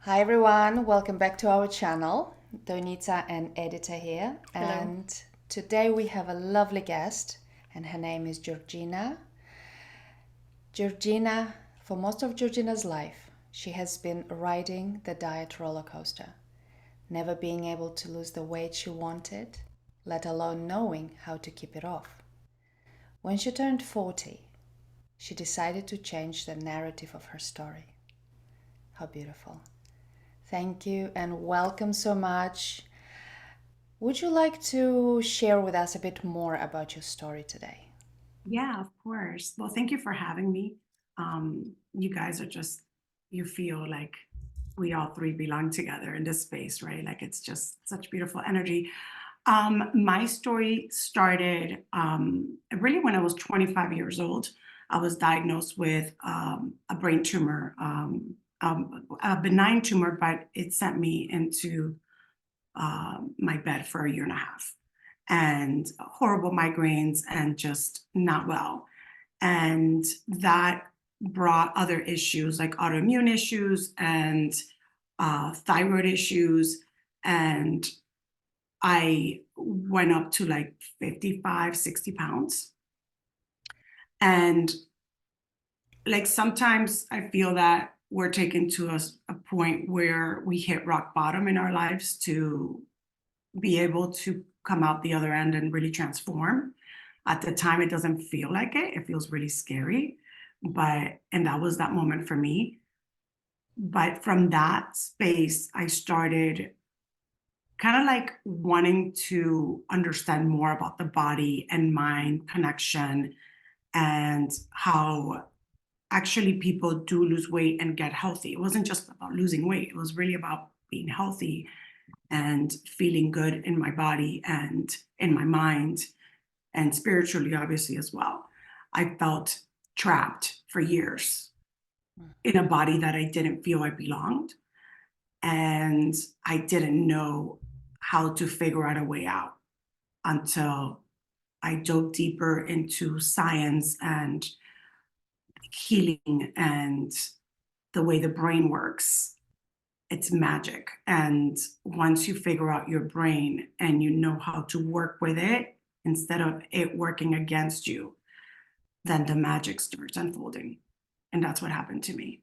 Hi everyone, welcome back to our channel. Donita and Edyta here. Hello. And today we have a lovely guest, and her name is Georgina. Georgina, for most of Georgina's life, she has been riding the diet roller coaster, never being able to lose the weight she wanted, let alone knowing how to keep it off. When she turned 40, she decided to change the narrative of her story. How beautiful. Thank you and welcome so much. Would you like to share with us a bit more about your story today? Yeah, of course. Well, thank you for having me. You guys are just, you feel like we all three belong together in this space, right? Like it's just such beautiful energy. My story started really when I was 25 years old. I was diagnosed with a brain tumor, a benign tumor, but it sent me into my bed for a year and a half and horrible migraines and just not well. And that brought other issues like autoimmune issues and thyroid issues. And I went up to like 55, 60 pounds. And like sometimes I feel that we're taken to a point where we hit rock bottom in our lives to be able to come out the other end and really transform. At the time, it doesn't feel like it. It feels really scary. And that was that moment for me. But from that space, I started kind of like wanting to understand more about the body and mind connection and how actually people do lose weight and get healthy. It wasn't just about losing weight, it was really about being healthy and feeling good in my body and in my mind and spiritually, obviously, as well. I felt trapped for years in a body that I didn't feel I belonged. And I didn't know how to figure out a way out until I dove deeper into science and healing and the way the brain works. It's magic. And once you figure out your brain and you know how to work with it instead of it working against you, then the magic starts unfolding. And that's what happened to me.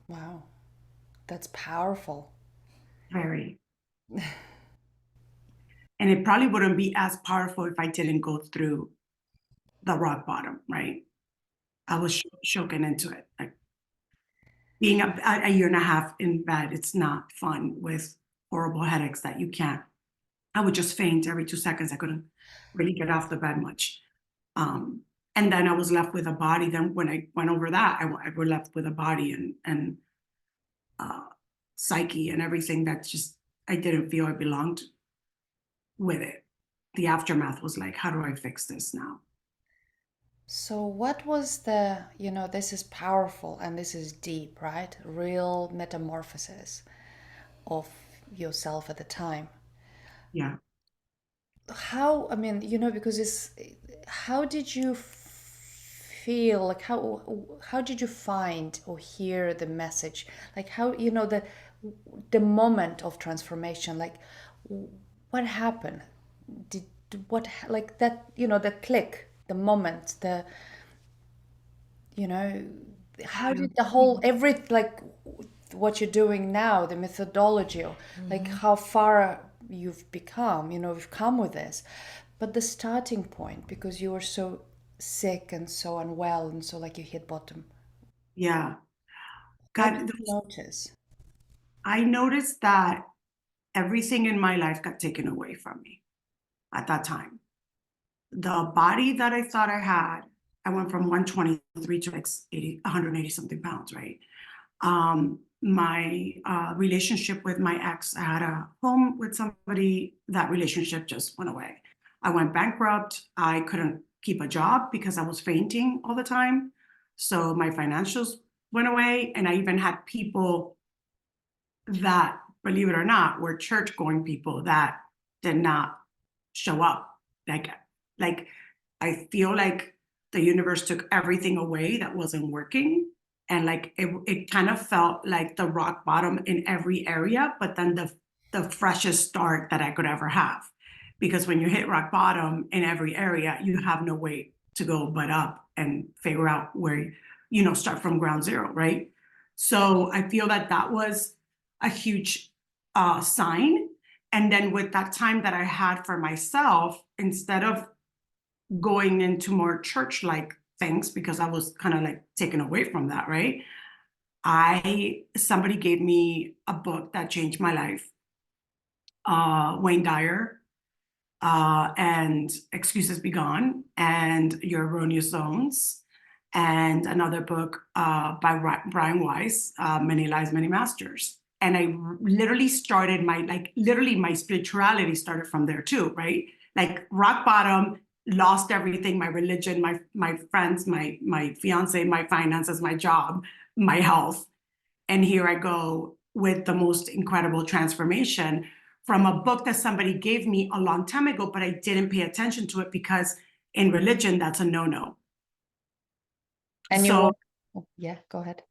Wow, that's powerful. Very. And it probably wouldn't be as powerful if I didn't go through the rock bottom, right? I was shaken into it. Like being a year and a half in bed, it's not fun with horrible headaches that you can't. I would just faint every 2 seconds. I couldn't really get off the bed much. Um, and then I was left with a body. Then when I went over that, I were left with a body and uh, psyche and everything that just I didn't feel I belonged with it. The aftermath was like, how do I fix this now? So, what was this is powerful and this is deep, right? Real metamorphosis of yourself at the time. Yeah. How, I mean, because how did you feel like how did you find or hear the message? Like how, the moment of transformation, like what happened? Did what like that, the click, the moment, you know, how did the whole every like what you're doing now, the methodology, or like Mhm. how far you've become, you've come with this, but the starting point, because you were so sick and so unwell and so like you hit bottom. Yeah. What did God, you notice? I noticed that everything in my life got taken away from me at that time. The body that I thought I had, I went from 123 to like 80, 180 something pounds, right? My relationship with my ex, I had a home with somebody, that relationship just went away. I went bankrupt. I couldn't keep a job because I was fainting all the time. So my financials went away. And I even had people that, believe it or not, were church going people that did not show up. Like I feel like the universe took everything away that wasn't working and like it kind of felt like the rock bottom in every area, but then the freshest start that I could ever have. Because when you hit rock bottom in every area, you have no way to go but up and figure out where, start from ground zero, right? So I feel that that was a huge sign. And then with that time that I had for myself, instead of going into more church like things, because I was kind of like taken away from that, right? Somebody gave me a book that changed my life. Wayne Dyer, and Excuses Be Gone, and Your Erroneous Zones, and another book by Brian Weiss, Many Lives, Many Masters. And I literally started my spirituality started from there too, right? Like rock bottom, lost everything, my religion, my friends, my fiance, my finances, my job, my health. And here I go with the most incredible transformation from a book that somebody gave me a long time ago, but I didn't pay attention to it because in religion, that's a no-no. And you So, want, yeah, go ahead.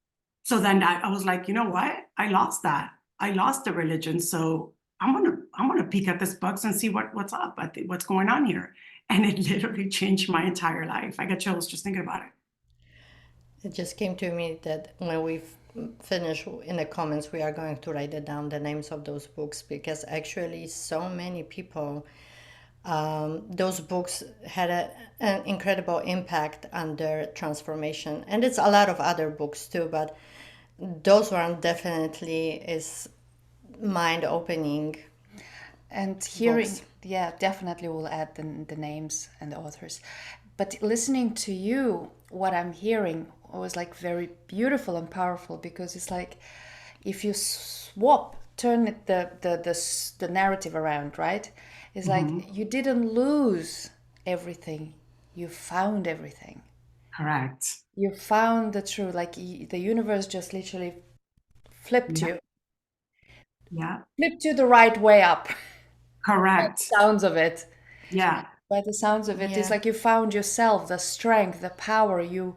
so then I was like, you know what? I lost that. I lost the religion. So I'm gonna peek at this book and see what's up. What's going on here. And it literally changed my entire life. I got chills just thinking about it. It just came to me that when we finish in the comments, we are going to write it down, the names of those books, because actually so many people, those books had an incredible impact on their transformation. And it's a lot of other books too, but those one definitely is mind opening. And hearing, Books. yeah, definitely we'll add the names and the authors. But listening to you, what I'm hearing was like very beautiful and powerful, because it's like if you turn the narrative around, right? It's like you didn't lose everything, you found everything. Correct. You found the truth, like the universe just literally flipped Yeah. you, Yeah. flipped you the right way up. By the Correct. sounds of it. Yeah. By the sounds of it, it's Yeah. like you found yourself, the strength, the power. You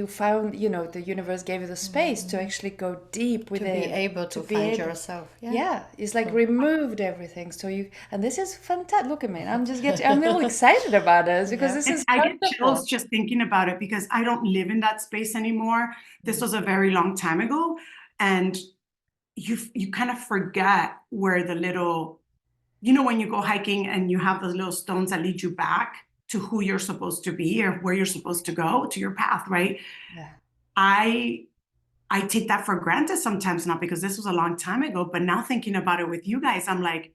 found, the universe gave you the space to actually go deep To be within, able to be find able. yourself. Yeah. Yeah, it's like removed everything. So and this is fantastic. Look at me, I'm a little excited about this because Yeah. this And is I get wonderful. chills just thinking about it because I don't live in that space anymore. This was a very long time ago. And you kind of forget where the little, when you go hiking and you have those little stones that lead you back to who you're supposed to be or where you're supposed to go to your path, right? Yeah. I I take that for granted sometimes, not because this was a long time ago, but now thinking about it with you guys, I'm like,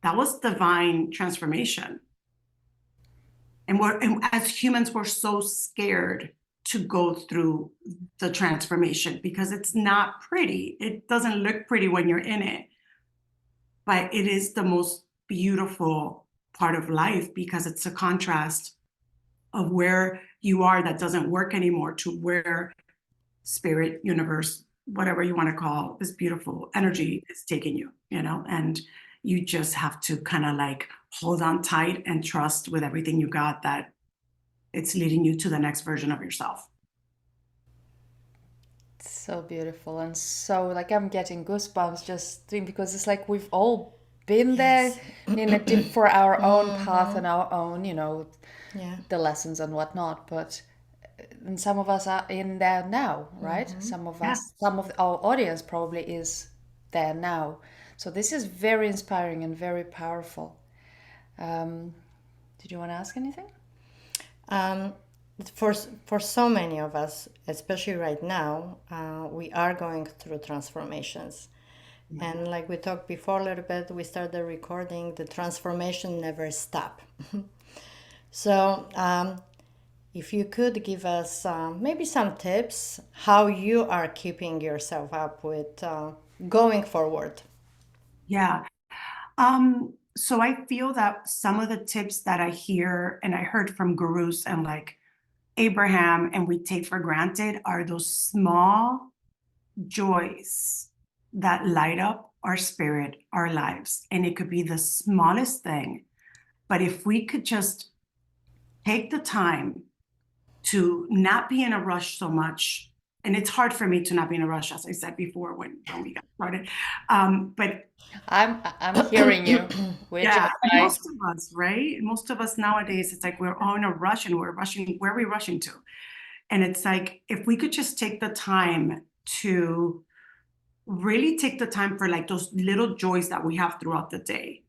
that was divine transformation. And as humans, we're so scared to go through the transformation because it's not pretty. It doesn't look pretty when you're in it, but it is the most beautiful part of life because it's a contrast of where you are that doesn't work anymore to where spirit, universe, whatever you want to call this beautiful energy is taking you, and you just have to kind of like hold on tight and trust with everything you got that it's leading you to the next version of yourself. So beautiful, and so like I'm getting goosebumps just thinking, because it's like we've all been there Yes. in a dip for our own path and our own, Yeah. the lessons and whatnot. But and some of us are in there now, right? Yeah. Some of our audience probably is there now. So this is very inspiring and very powerful. Did you want to ask anything? Um, for so many of us, especially right now, we are going through transformations. And like we talked before a little bit, we started recording, the transformation never stop. So if you could give us maybe some tips how you are keeping yourself up with going forward. Yeah. So I feel that some of the tips that I hear and I heard from gurus and like Abraham and we take for granted are those small joys that light up our spirit, our lives. And it could be the smallest thing. But if we could just take the time to not be in a rush so much and it's hard for me to not be in a rush, as I said before when we got started. But I'm hearing you. We're yeah, just and like, most of us, right? Most of us nowadays, it's like we're all in a rush and we're rushing. Where are we rushing to? And it's like, if we could just take the time to really take the time for like those little joys that we have throughout the day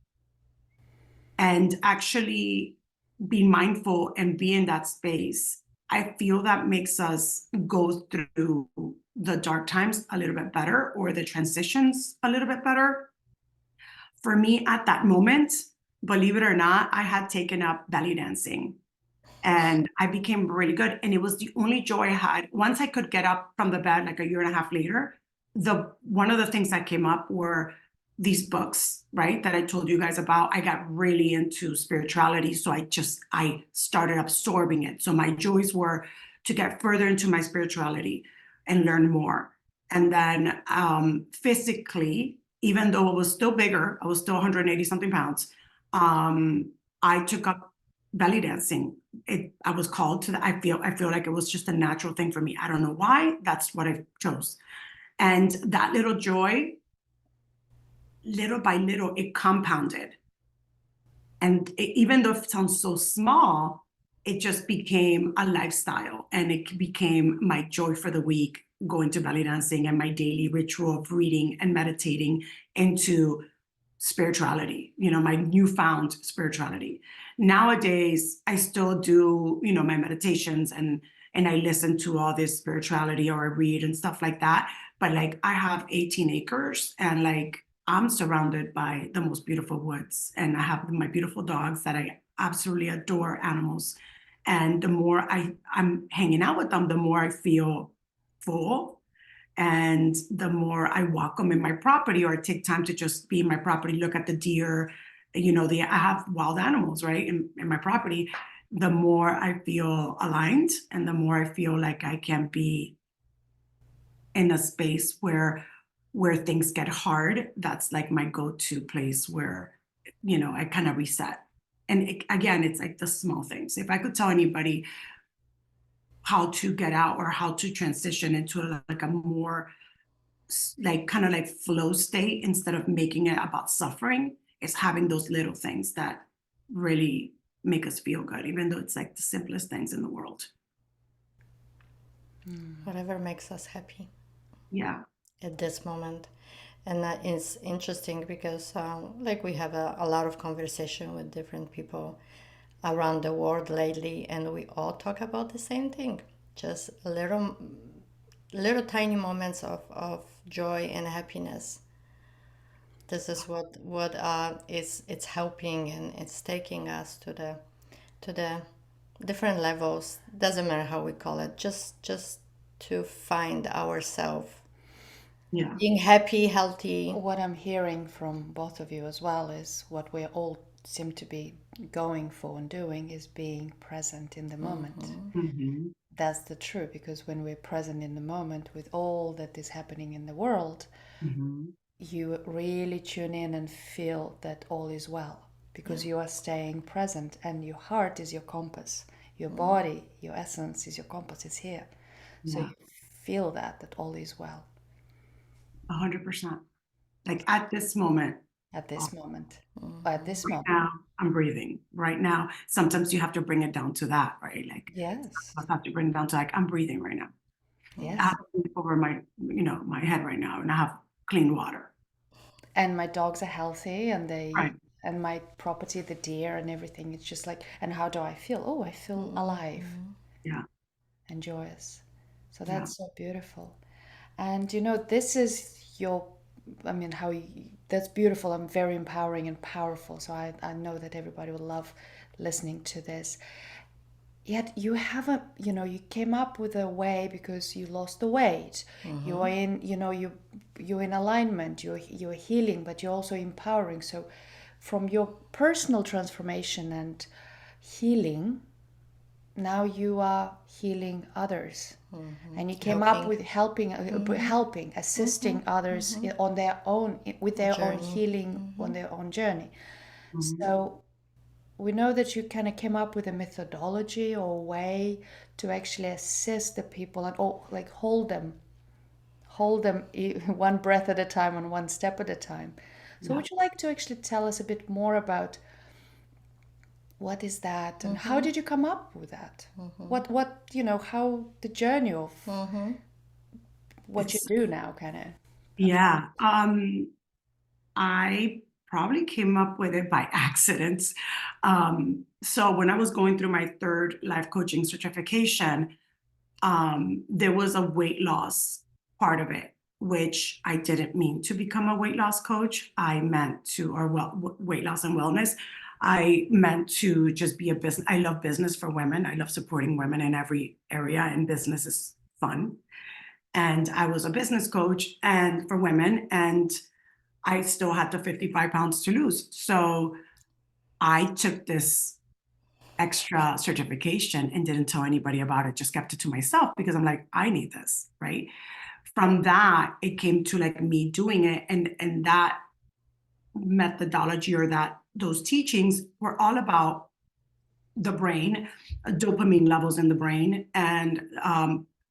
and actually be mindful and be in that space, I feel that makes us go through the dark times a little bit better, or the transitions a little bit better. For me at that moment, believe it or not, I had taken up belly dancing and I became really good. And it was the only joy I had. Once I could get up from the bed, like a year and a half later, the one of the things that came up were these books, right? That I told you guys about. I got really into spirituality. So I started absorbing it. So my joys were to get further into my spirituality and learn more. And then physically, even though it was still bigger, I was still 180 something pounds. I took up belly dancing. I was called to that. I feel like it was just a natural thing for me. I don't know why. That's what I chose. And that little joy, little by little, it compounded. And even though it sounds so small, it just became a lifestyle, and it became my joy for the week, going to belly dancing and my daily ritual of reading and meditating into spirituality, my newfound spirituality. Nowadays, I still do, my meditations, and I listen to all this spirituality, or I read and stuff like that. But like, I have 18 acres, and like, I'm surrounded by the most beautiful woods, and I have my beautiful dogs that I absolutely adore, animals. And the more I'm hanging out with them, the more I feel full, and the more I walk them in my property, or I take time to just be in my property, look at the deer, I have wild animals, right, in my property, the more I feel aligned, and the more I feel like I can be in a space where things get hard. That's like my go-to place where, I kind of reset. And again, it's like the small things. If I could tell anybody how to get out, or how to transition into like a more like kind of like flow state, instead of making it about suffering, is having those little things that really make us feel good, even though it's like the simplest things in the world. Whatever makes us happy Yeah. at this moment. And that is interesting because, like, we have a lot of conversation with different people around the world lately, and we all talk about the same thing. Just little tiny moments of joy and happiness. This is what is it's helping, and it's taking us to the different levels. Doesn't matter how we call it. Just to find ourselves Yeah. being happy, healthy. what I'm hearing from both of you as well is what we all seem to be going for and doing is being present in the moment. Mm-hmm. That's the truth, because when we're present in the moment with all that is happening in the world, Mm-hmm. you really tune in and feel that all is well, because you are staying present, and your heart is your compass, your body, your essence is your compass, is here. So Yeah. you feel that all is well 100%. Like at this moment, at uh, this moment. At this right moment. now, I'm breathing. Right now, sometimes you have to bring it down to that, right? Like, Yes. I have to bring it down to like, I'm breathing right now. I Yes. have a roof over my head right now, and I have clean water. And my dogs are healthy, and Right. and my property, the deer and everything, it's just like, and how do I feel? Oh, I feel alive Yeah. and joyous. So Yeah. that's so beautiful. And this is your, I mean, that's beautiful and very empowering and powerful. So I know that everybody will love listening to this. Yet you haven't, you came up with a way because you lost the weight. You are in, you're in alignment, you're healing, but you're also empowering. So from your personal transformation and healing, now you are healing others. And you came up Helping with helping, assisting others on their own, with their own journey. healing, on their own journey. Mhm. So we know that you kind of came up with a methodology or a way to actually assist the people and like hold them one breath at a time and one step at a time. So Yeah. would you like to actually tell us a bit more about what is that and how did you come up with that? What how the journey of what you It's do now kind of. yeah. I probably came up with it by accident. So when I was going through my third life coaching certification, there was a weight loss part of it, which I didn't mean to become a weight loss coach. I meant to, or weight loss and wellness. I meant to just be a business. I love business for women. I love supporting women in every area, and business is fun. And I was a business coach and for women, and I still had the 55 pounds to lose. So I took this extra certification and didn't tell anybody about it, just kept it to myself because I'm like, I need this, right? From that, it came to like me doing it. And that methodology or those teachings were all about the brain, dopamine levels in the brain, and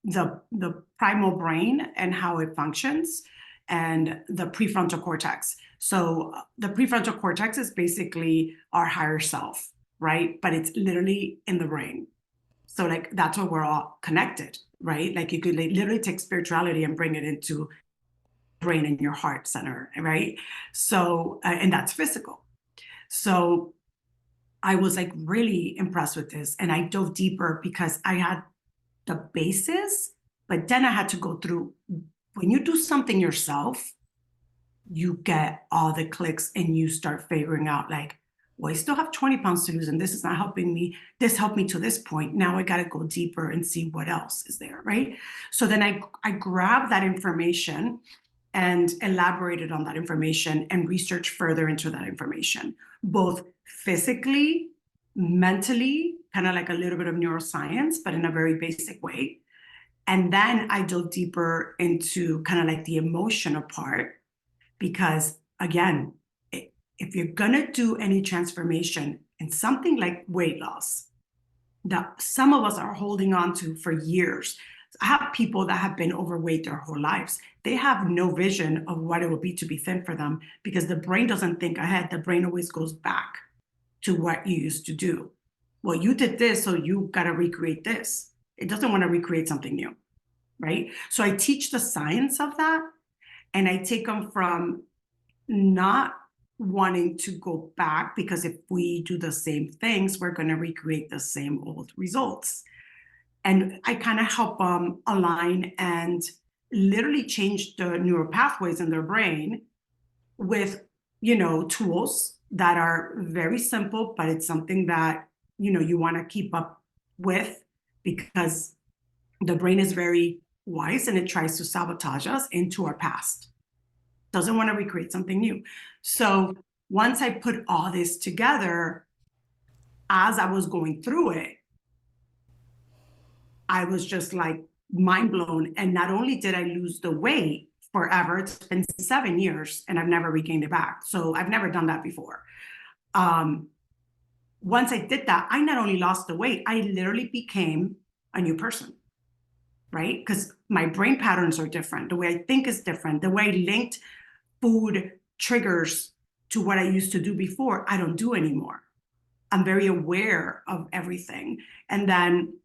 the primal brain and how it functions, and the prefrontal cortex. So the prefrontal cortex is basically our higher self, right? But it's literally in the brain. So like that's where we're all connected, right? Like you could literally take spirituality and bring it into brain and your heart center, right? So and that's physical. So I was like really impressed with this, and I dove deeper because I had the basis, but then I had to go through. When you do something yourself, you get all the clicks and you start figuring out like, well, I still have 20 pounds to lose and this is not helping me. This helped me to this point. Now I got to go deeper and see what else is there, right? So then I grabbed that information and elaborated on that information and researched further into that information, both physically, mentally, kind of like a little bit of neuroscience, but in a very basic way. And then I dove deeper into kind of like the emotional part, because again, if you're gonna do any transformation in something like weight loss that some of us are holding on to for years. I have people that have been overweight their whole lives. They have no vision of what it will be to be thin for them because the brain doesn't think ahead. The brain always goes back to what you used to do. Well, you did this, so you got to recreate this. It doesn't want to recreate something new, right? So I teach the science of that, and I take them from not wanting to go back, because if we do the same things, we're going to recreate the same old results. And I kind of help them align and literally change the neural pathways in their brain with, tools that are very simple, but it's something that, you want to keep up with, because the brain is very wise and it tries to sabotage us into our past. Doesn't want to recreate something new. So once I put all this together, as I was going through it, I was just like mind blown. And not only did I lose the weight forever, it's been 7 years and I've never regained it back. So I've never done that before. Once I did that, I not only lost the weight, I literally became a new person, right? Because my brain patterns are different. The way I think is different. The way I linked food triggers to what I used to do before, I don't do anymore. I'm very aware of everything. And then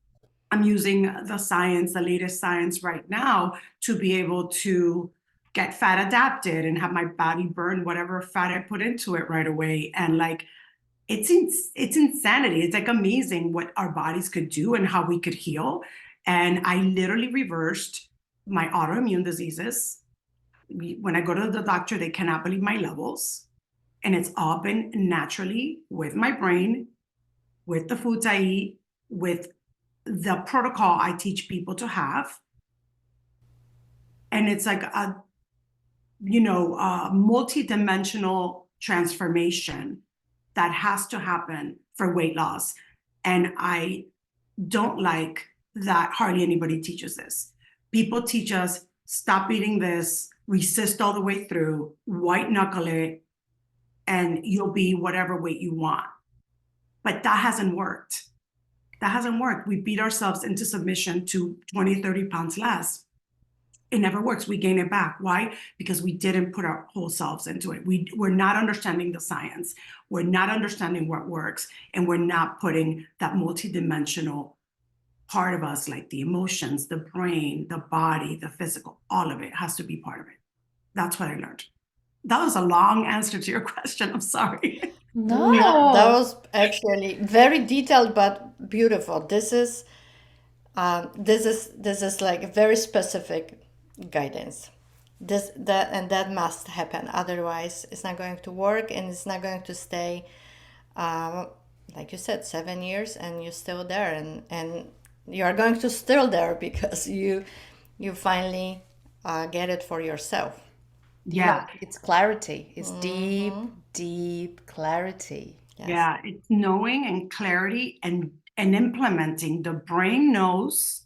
I'm using the science, the latest science right now, to be able to get fat adapted and have my body burn whatever fat I put into it right away. And like, it's insanity. It's like amazing what our bodies could do and how we could heal. And I literally reversed my autoimmune diseases. When I go to the doctor, they cannot believe my levels. And it's all been naturally with my brain, with the foods I eat, with the protocol I teach people to have. And it's like a multi-dimensional transformation that has to happen for weight loss. And I don't like that hardly anybody teaches this. People teach us, stop eating this, resist all the way through, white knuckle it, and you'll be whatever weight you want. But that hasn't worked. That hasn't worked. We beat ourselves into submission to 20, 30 pounds less. It never works. We gain it back. Why? Because we didn't put our whole selves into it. We're not understanding the science. We're not understanding what works. And we're not putting that multidimensional part of us, like the emotions, the brain, the body, the physical, all of it has to be part of it. That's what I learned. That was a long answer to your question. I'm sorry. No, that No. was actually very detailed but beautiful. This is like very specific guidance. That must happen. Otherwise, it's not going to work, and it's not going to stay. Like you said, 7 years, and you're still there, and you are going to still there because you finally get it for yourself. Yeah. It's clarity. It's deep, deep clarity. Yes. Yeah. It's knowing and clarity and implementing. The brain knows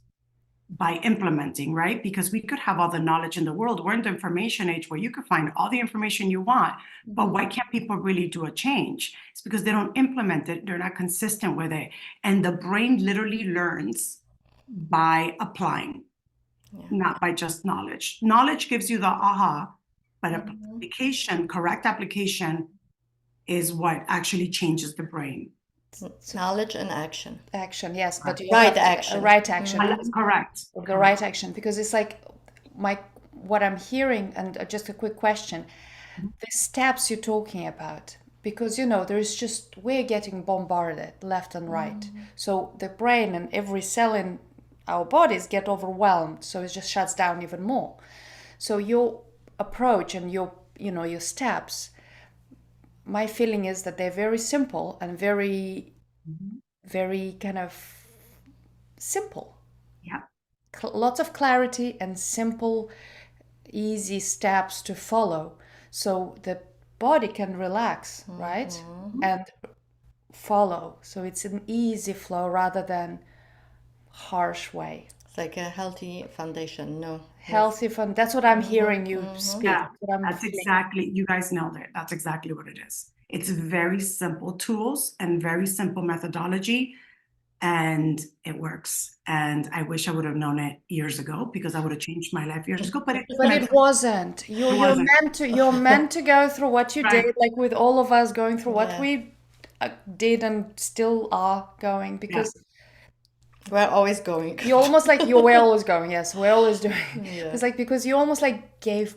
by implementing, right? Because we could have all the knowledge in the world. We're in the information age where you could find all the information you want, but why can't people really do a change? It's because they don't implement it. They're not consistent with it. And the brain literally learns by applying, not by just knowledge. Knowledge gives you the aha, but application, correct application is what actually changes the brain. Knowledge and action. Action, yes, but you Right have to- action. right action. Correct. The right action, because it's like what I'm hearing, and just a quick question, the steps you're talking about, because there's just, we're getting bombarded left and right, so the brain and every cell in our bodies get overwhelmed, so it just shuts down even more. So your approach and your steps, my feeling is that they're very simple and very very kind of simple. Yeah. Lots of clarity and simple, easy steps to follow, so the body can relax, right? And follow. So it's an easy flow rather than harsh way. It's like a healthy foundation. No. Healthy fun. That's what I'm hearing you speak. Yeah, That's what I'm that's feeling. exactly, you guys nailed it. That's exactly what it is. It's very simple tools and very simple methodology, and it works. And I wish I would have known it years ago, because I would have changed my life years ago, but it wasn't. You're wasn't. you're meant to go through what you Right. did, like with all of us going through what Yeah. we did and still are going, because We're always going. you almost like we're always going. Yes, we're always doing. Yeah. It's like, because you almost like gave.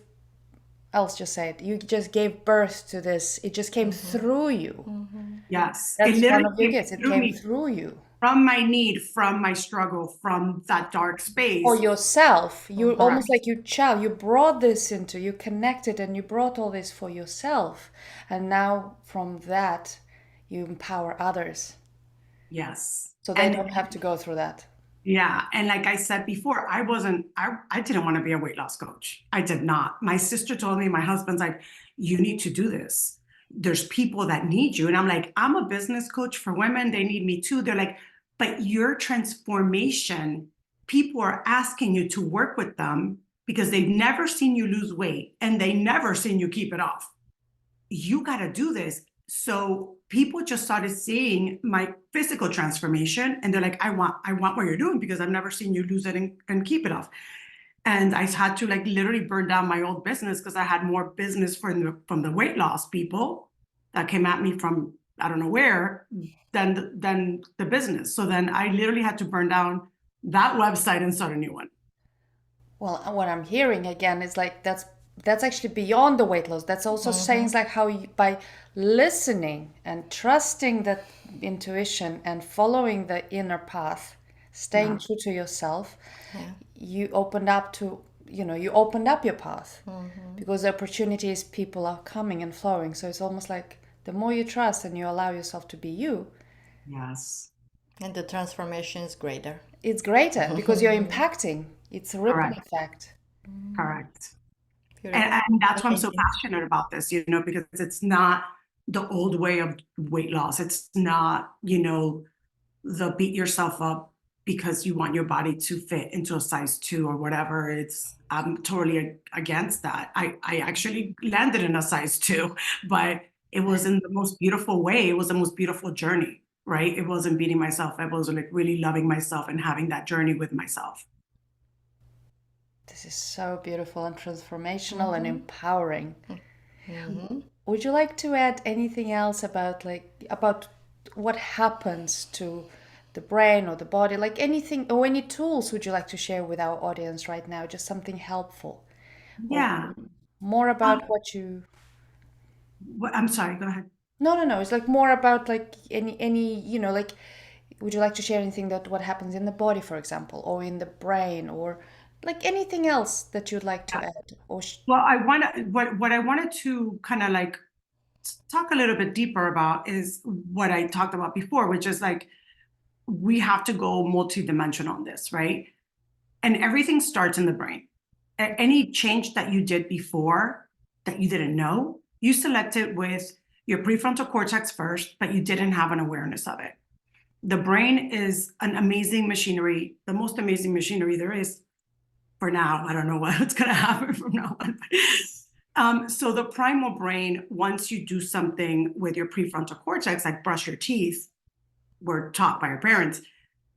I'll just say it. You just gave birth to this. It just came through you. Yes. That's It one of your literally gifts. It threw came me through you. from my need, from my struggle, from that dark space. For yourself, you almost Correct. like you brought this into, you connected and you brought all this for yourself, and now from that you empower others, Yes. so they And don't have to go through that. yeah. And like I said before, I didn't want to be a weight loss coach. I did not. My sister told me, my husband's like, you need to do this. There's people that need you. And I'm like, I'm a business coach for women. They need me too. They're like, but your transformation, people are asking you to work with them because they've never seen you lose weight and they never seen you keep it off. You got to do this. So people just started seeing my physical transformation, and they're like, I want what you're doing, because I've never seen you lose it and keep it off. And I had to like literally burn down my old business, because I had more business from the weight loss people that came at me from I don't know where than the business. So then I literally had to burn down that website and start a new one. Well, what I'm hearing again is like that's actually beyond the weight loss. That's also saying like how by listening and trusting that intuition and following the inner path, staying true to yourself, you opened up to you opened up your path, because the opportunities, people are coming and flowing. So it's almost like the more you trust and you allow yourself to be you, Yes. And the transformation is greater. it's greater because you're impacting. It's a ripple Correct. effect. Correct. Beautiful. And that's why I'm so Amazing. passionate about this, because it's not the old way of weight loss. It's not, the beat yourself up because you want your body to fit into a size 2 or whatever. I'm totally against that. I actually landed in a size 2, but it was in the most beautiful way. It was the most beautiful journey. right? It wasn't beating myself. I was like really loving myself and having that journey with myself. This is so beautiful and transformational and empowering. Mm-hmm. Would you like to add anything else about what happens to the brain or the body? Like anything or any tools would you like to share with our audience right now? Just something helpful. Yeah. Or more about what you I'm sorry, go ahead. No. It's like more about like any, like would you like to share anything that what happens in the body, for example, or in the brain, or like anything else that you'd like to add? Or Well, what I wanted to kind of like talk a little bit deeper about is what I talked about before, which is like we have to go multidimensional on this, right? And everything starts in the brain. Any change that you did before that you didn't know, you selected with your prefrontal cortex first, but you didn't have an awareness of it. The brain is an amazing machinery, the most amazing machinery there is for now. I don't know what's going to happen from now on. So the primal brain, once you do something with your prefrontal cortex, like brush your teeth, we're taught by our parents,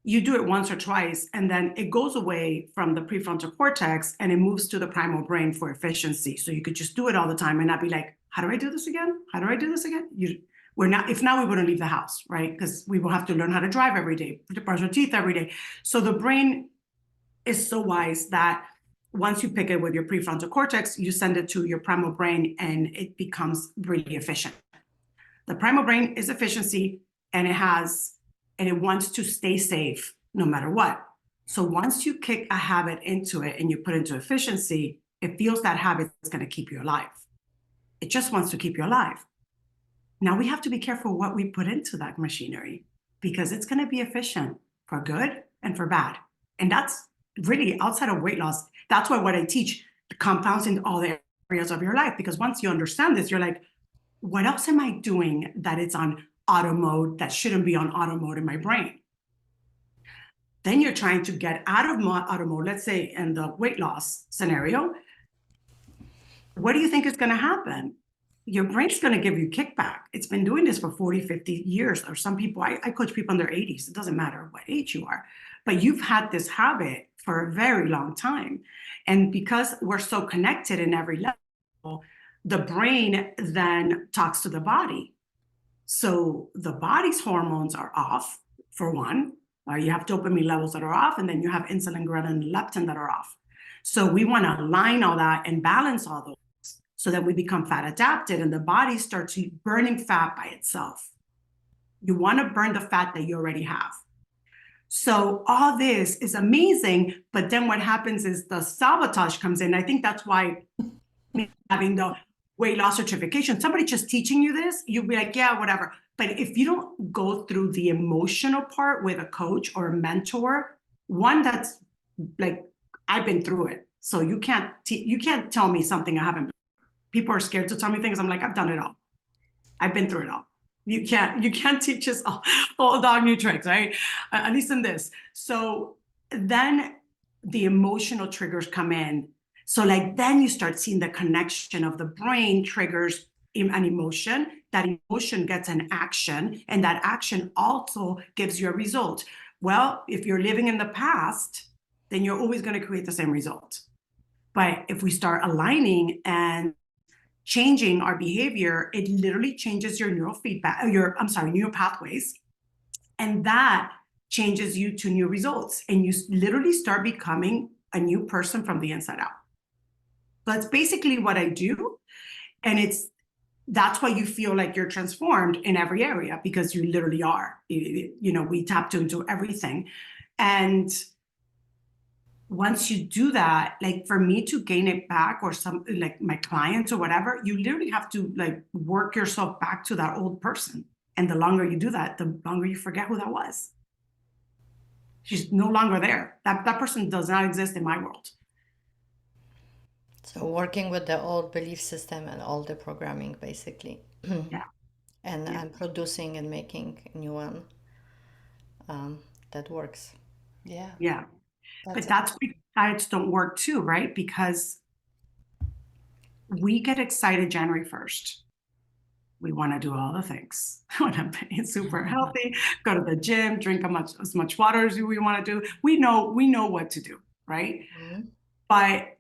you do it once or twice, and then it goes away from the prefrontal cortex and it moves to the primal brain for efficiency. So you could just do it all the time and not be like, how do I do this again? How do I do this again? We're not, if now we wouldn't leave the house, right? Because we will have to learn how to drive every day, to brush our teeth every day. So the brain is so wise that once you pick it with your prefrontal cortex, you send it to your primal brain and it becomes really efficient. The primal brain is efficiency, and it wants to stay safe no matter what. So once you kick a habit into it and you put it into efficiency, it feels that habit is going to keep you alive. It just wants to keep you alive. Now we have to be careful what we put into that machinery, because it's going to be efficient for good and for bad. And that's really outside of weight loss. That's why what I teach compounds in all the areas of your life, because once you understand this, you're like, what else am I doing that it's on auto mode that shouldn't be on auto mode in my brain? Then you're trying to get out of auto mode. Let's say in the weight loss scenario, what do you think is going to happen? Your brain's going to give you kickback. It's been doing this for 40, 50 years. Or some people, I coach people in their 80s. It doesn't matter what age you are, but you've had this habit for a very long time. And because we're so connected in every level, the brain then talks to the body. So the body's hormones are off, for one. You have dopamine levels that are off, and then you have insulin, ghrelin, leptin that are off. So we want to align all that and balance all those so that we become fat adapted and the body starts burning fat by itself. You want to burn the fat that you already have. So all this is amazing, but then what happens is the sabotage comes in. I think that's why having the weight loss certification, somebody just teaching you this, you'll be like, yeah, whatever. But if you don't go through the emotional part with a coach or a mentor, one that's like, I've been through it. So you can't tell me something I haven't. People are scared to tell me things. I'm like, I've done it all. I've been through it all. You can't teach us all dog new tricks, right? At least in this. So then the emotional triggers come in. So like then you start seeing the connection of the brain triggers an emotion. That emotion gets an action, and that action also gives you a result. Well, if you're living in the past, then you're always going to create the same result. But if we start aligning and changing our behavior, it literally changes your neural pathways. And that changes you to new results. And you literally start becoming a new person from the inside out. That's basically what I do. And that's why you feel like you're transformed in every area, because you literally are. We tapped into everything. And once you do that, like for me to gain it back, or some like my clients or whatever, you literally have to like work yourself back to that old person. And the longer you do that, the longer you forget who that was. She's no longer there. That person does not exist in my world. So working with the old belief system and all the programming, basically, Yeah. and producing and making a new one that works. Yeah. Yeah. But that's why diets don't work too, right? Because we get excited January 1st. we want to do all the things. We want to be super healthy, go to the gym, drink as much water as we want to do. We know what to do, right? But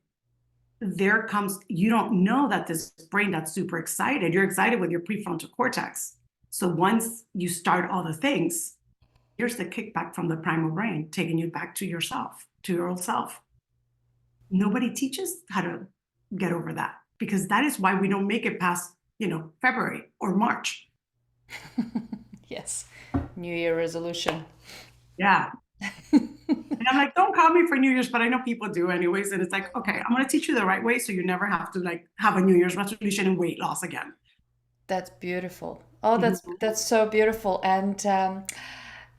there comes, you don't know that this brain that's super excited, you're excited with your prefrontal cortex. So once you start all the things, here's the kickback from the primal brain, taking you back to yourself, to your old self. Nobody teaches how to get over that, because that is why we don't make it past, February or March. Yes. New Year resolution. Yeah. And I'm like, don't call me for New Year's, but I know people do anyways. And it's like, okay, I'm going to teach you the right way so you never have to have a New Year's resolution and weight loss again. That's beautiful. Oh, that's so beautiful. And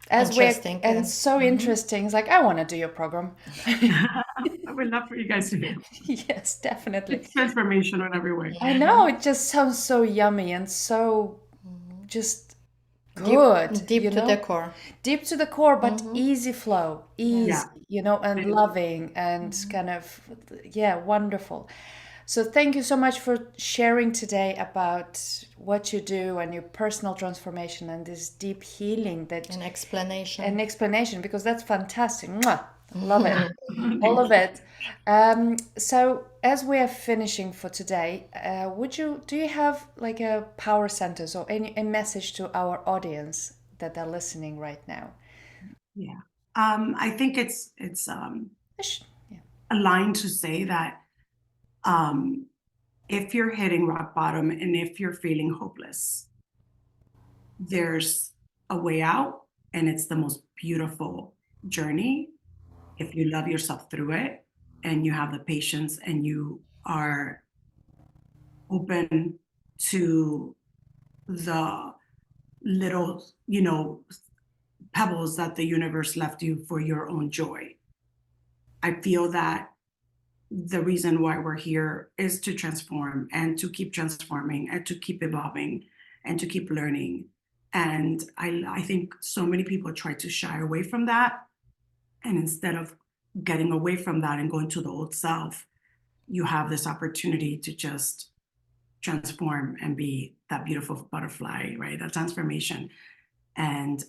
as we're Interesting, and yeah. it's so interesting. It's like, I want to do your program. I would love for you guys to be. Yes, definitely. It's transformational in every way. I know, it just sounds so yummy and so just good. Deep to the core. Deep to the core, but easy flow, easy, Yeah. and loving and kind of, wonderful. So thank you so much for sharing today about what you do and your personal transformation and this deep healing An explanation. because that's fantastic. Mwah! Love it. All of it. So as we are finishing for today, do you have like a power sentence or a message to our audience that are listening right now? Yeah. I think it's aligned to say that if you're hitting rock bottom and if you're feeling hopeless, there's a way out, and it's the most beautiful journey if you love yourself through it and you have the patience and you are open to the little, pebbles that the universe left you for your own joy. I feel that the reason why we're here is to transform and to keep transforming and to keep evolving and to keep learning. And I think so many people try to shy away from that. And instead of getting away from that and going to the old self, you have this opportunity to just transform and be that beautiful butterfly, right? That transformation. And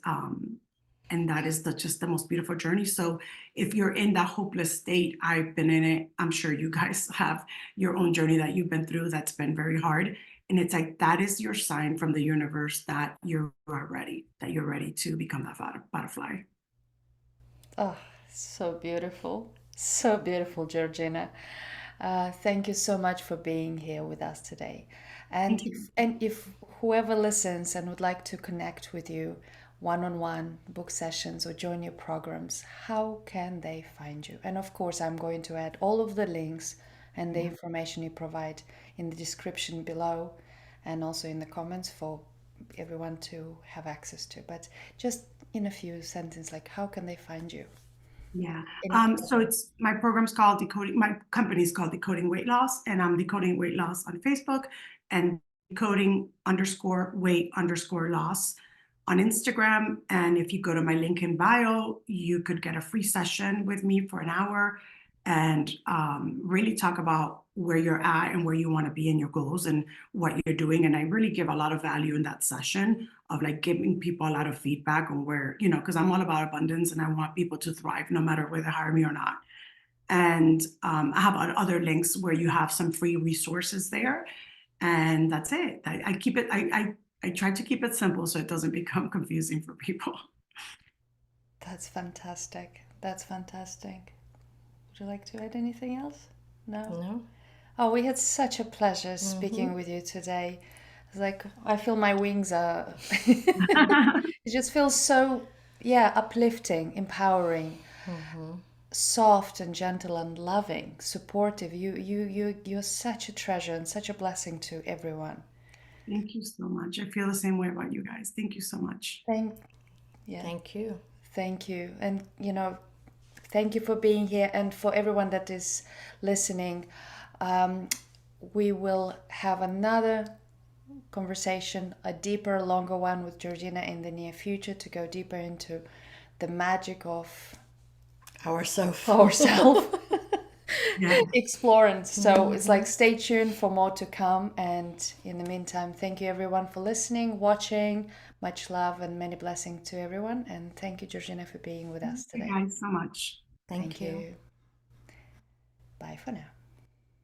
that is just the most beautiful journey. So if you're in that hopeless state, I've been in it. I'm sure you guys have your own journey that you've been through that's been very hard. And it's like, that is your sign from the universe that you are ready, that you're ready to become that butterfly. Oh, so beautiful. So beautiful, Georgina. Thank you so much for being here with us today. And if whoever listens and would like to connect with you, one-on-one book sessions or join your programs, how can they find you? And of course, I'm going to add all of the links and the information you provide in the description below and also in the comments for everyone to have access to. But just in a few sentences, like, how can they find you? Yeah. So my program's called my company's called Decoding Weight Loss, and I'm Decoding Weight Loss on Facebook and decoding_weight_loss on Instagram. And if you go to my link in bio, you could get a free session with me for an hour and really talk about where you're at and where you want to be in your goals and what you're doing. And I really give a lot of value in that session of giving people a lot of feedback on where, because I'm all about abundance and I want people to thrive no matter whether they hire me or not. And I have other links where you have some free resources there. And that's it. I keep it, I try to keep it simple so it doesn't become confusing for people. That's fantastic. That's fantastic. Would you like to add anything else? No? Oh, we had such a pleasure speaking with you today. It's like, I feel my wings are... It just feels so, uplifting, empowering, soft and gentle and loving, supportive. You're such a treasure and such a blessing to everyone. Thank you so much. I feel the same way about you guys. Thank you so much. Thank you. Thank you. And, thank you for being here. And for everyone that is listening, we will have another conversation, a deeper, longer one with Georgina in the near future to go deeper into the magic of ourself. Yeah. exploring. So it's like stay tuned for more to come. And in the meantime, thank you everyone for listening, watching. Much love and many blessings to everyone. And thank you, Georgina, for being with us Thank today. you guys so much. Thank you. Bye for now.